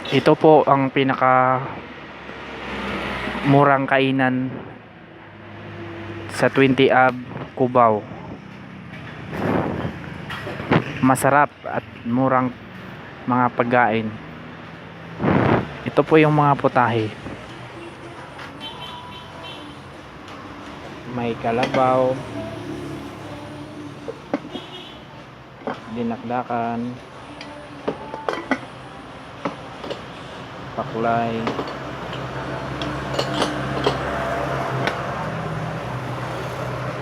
Ito po ang pinaka murang kainan sa 20 Ab, Cubao. Masarap at murang mga pagkain. Ito po yung mga putahe. May kalabaw, dinakdakan, pakulay,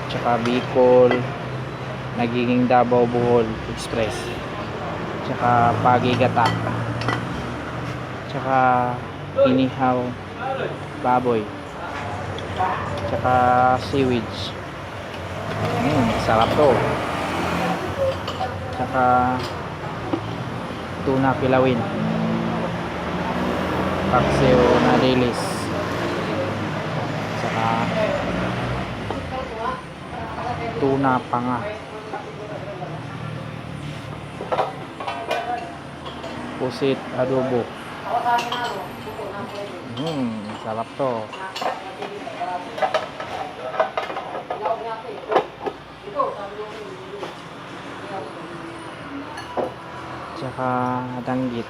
tsaka Bicol, nagiging Davao Bohol Express, tsaka Pagigata, tsaka inihaw baboy, tsaka seaweed. Sarap to. Tsaka tuna pilawin, paksiw na dilis, tsaka tuna panga, pusit adobo. Sarap to. Tsaka danggit.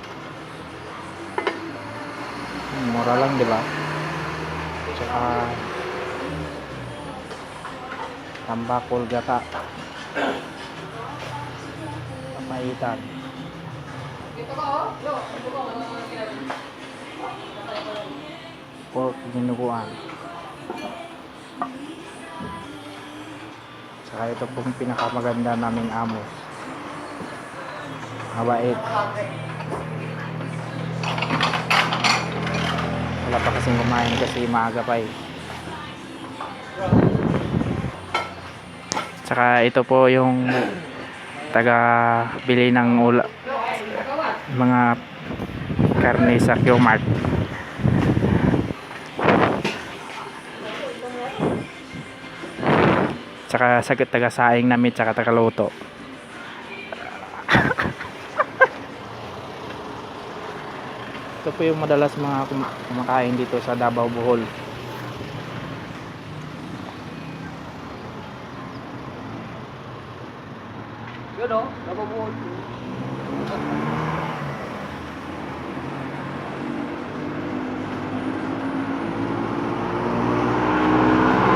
Mura lang, di ba? Tsaka tambakol gata, pamaitan, pork dinuguan. Tsaka ito pong pinakamaganda naming amo, mabait. Wala pa kasing kumain kasi maaga pa eh. Tsaka ito po yung taga bili ng mga karne sa Q-Mart. Tsaka sagot taga saing namin, tsaka taga luto. Ito po yung madalas mga kumakain dito sa Davao Bohol. Yun o, Davao Bohol.